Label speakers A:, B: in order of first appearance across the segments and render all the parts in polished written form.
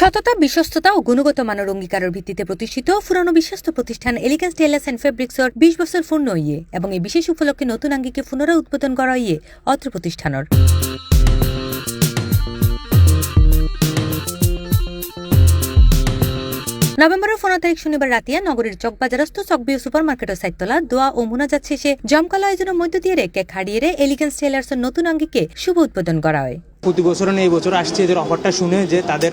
A: সততা, বিশ্বস্ততা ও গুণগত মানের অঙ্গীকারের ভিত্তিতে প্রতিষ্ঠিত পুরানো বিশ্বস্ত প্রতিষ্ঠান এলিগেন্স টেইলার্স অ্যান্ড ফেব্রিক্সর 20 বছর পূর্ণ হইয়ে এবং এই বিশেষ উপলক্ষে নতুন আঙ্গিকে পুনরায় উদ্বোধন করা হইয়ে অত্র প্রতিষ্ঠানের নভেম্বরের 15 তারিখ শনিবার রাতিয়া নগরীর চকবাজারস্থ চকবিও সুপার মার্কেটের সাইতলা দোয়া ও মুনাজাত শেষে জমকালো আয়োজনের মধ্য দিয়ে কেক হারিয়ে এলিগেন্স টেইলার্সের নতুন আঙ্গিকে শুভ উদ্বোধন করা হয়।
B: প্রতি বছর এই বছর আসছে এদের অফারটা শুনে যে তাদের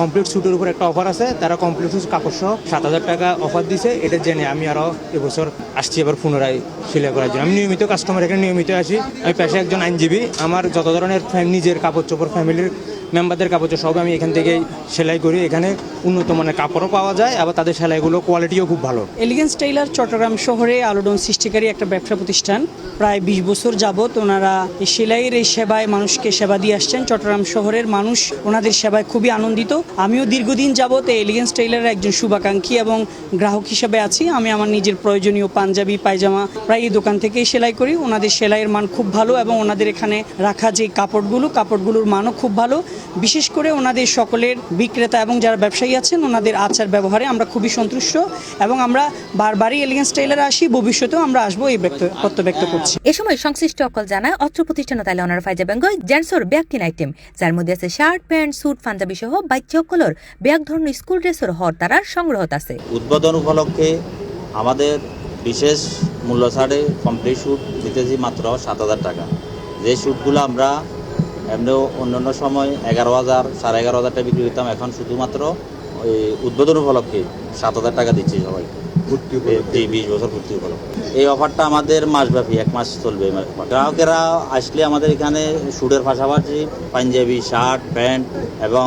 B: কমপ্লিট স্যুটের উপর একটা অফার আছে, তারা কমপ্লিট স্যুট কাপড় সহ 7,000 টাকা অফার দিছে। এটা জেনে আমি আরও এবছর আসছি এবার পুনরায় সেলাই করার জন্য। আমি নিয়মিত কাস্টমার, এখানে নিয়মিত আসি। আমি পেশায় একজন আইনজীবী। আমার যত ধরনের নিজের কাপড় চোপড়, ফ্যামিলির মেম্বারদের কাপড় চোপড় সব আমি এখান থেকেই সেলাই করি। এখানে উন্নত মানের কাপড়ও পাওয়া যায়, আবার তাদের সেলাইগুলো কোয়ালিটিও খুব ভালো।
C: এলিগেন্স টেইলার চট্টগ্রাম শহরে আলোড়ন সৃষ্টিকারী একটা ব্যবসা প্রতিষ্ঠান। প্রায় 20 বছর যাবত ওনারা সেলাইয়ের এই সেবায় মানুষকে সেবা দিয়ে আসছেন। চট্টগ্রাম শহরের মানুষ ওনাদের সেবায় খুবই আনন্দিত। আমিও দীর্ঘদিন যাবত এলিগেন্স টেইলারের একজন শুভাকাঙ্ক্ষী এবং গ্রাহক হিসেবে আছি। আমি আমার নিজের প্রয়োজনীয় পাঞ্জাবি, পায়জামা প্রায় এই দোকান থেকেই সেলাই করি। ওনাদের সেলাইয়ের মান খুব ভালো এবং ওনাদের এখানে রাখা যে কাপড়গুলোর মানও খুব ভালো। বিশেষ করে ওনাদের সকলের বিক্রেতা এবং যারা ব্যবসায়ী আছেন ওনাদের আচার ব্যবহারে আমরা খুবই সন্তুষ্ট এবং আমরা বারবারই এলিগেন্স টেইলারে আসি, ভবিষ্যতেও আমরা আসবো এই ব্যক্ত করছি।
A: এ সময় সংশ্লিষ্ট অকল জানায় অত্র প্রতিষ্ঠানে তাইলে ওনার ফাইজা ব্যাঙ্গ জেন্টসর ব্যাগ কিন আইটেম, যার মধ্যে আছে শার্ট, প্যান্ট, স্যুট, পাঞ্জাবি সহ বাচ্চা অকলর ব্যাগ ধরনের স্কুল ড্রেসের হর তারার সংগ্রহত আছে।
D: উদ্বোধন উপলক্ষে আমাদের বিশেষ মূল্য ছাড়ে কমপ্লিট স্যুট দিতেছি মাত্র 7,000 টাকা। যে স্যুটগুলো আমরা এমনি অন্যান্য সময় 11,000, 11,500 টাকা বিক্রি করতাম, এখন শুধুমাত্র ওই উদ্বোধন উপলক্ষে 7,000 টাকা দিচ্ছি সবাই। 20 বছর পূর্তি উপলক্ষে এই অফারটা আমাদের মাসব্যাপী 1 মাস চলবে। গ্রাহকেরা আসলে আমাদের এখানে স্যুটের পাশাপাশি পাঞ্জাবি, শার্ট, প্যান্ট এবং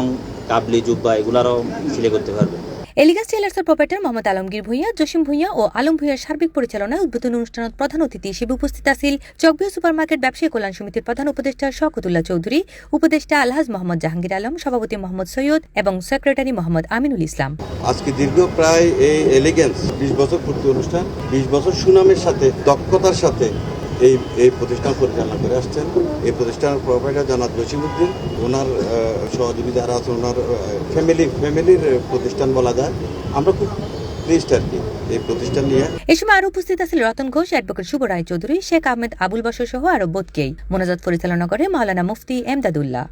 D: কাবলি, জুব্বা এগুলারও সেলাই করতে পারবে।
A: এলিগেন্স টেইলার্সের প্রোপাইটার মোহাম্মদ আলমগীর ভূঁইয়া, জসিম ভূঁইয়া ও আলম ভূঁইয়ার সার্বিক পরিচালনায় উদ্বোধন অনুষ্ঠানত প্রধান অতিথি হিসেবে উপস্থিত আছেন চকবিও সুপারমার্কেট ব্যবসায়ী কল্যাণ সমিতির প্রধান উপদেষ্টা শওকতুল্লাহ চৌধুরী, উপদেষ্টা আলহাজ মোহাম্মদ জাহাঙ্গীর আলম, সভাপতি মোহাম্মদ সৈয়দ এবং সেক্রেটারি মোহাম্মদ আমিনুল ইসলাম।
E: আজকে দীর্ঘ প্রায় এই এলিগেন্স 20 বছর পূর্তি অনুষ্ঠান, 20 বছর সুনামের সাথে, দক্ষতার সাথে এই প্রতিষ্ঠান পরিচালনা করে আসছেন। এই প্রতিষ্ঠানের প্রোপাইটার জনাব জসিমউদ্দিন, ওনার সহযোগী যারা আছেন, ওনার ফ্যামিলির প্রতিষ্ঠান বলা যায়। আমরা খুব প্লিজড আর কি এই প্রতিষ্ঠান নিয়ে।
A: এই সময় আরো উপস্থিত আছেন রতন ঘোষ, অ্যাডভোকেট শুভ রায় চৌধুরী, শেখ আহমেদ আবুল বশর সহ আরো বোধকেই। মোনাজাত পরিচালনা করে মাওলানা মুফতি এমদাদুল্লাহ।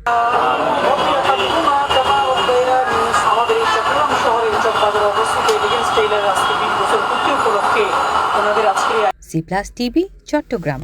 C: আমাদের এই চট্টগ্রাম শহরের চকবাজারে অবস্থিত এলিগেন্স টেইলার আজকে 20 বছর পূর্তি উপলক্ষে ওনাদের আজকে
A: C+ TV চট্টগ্রাম।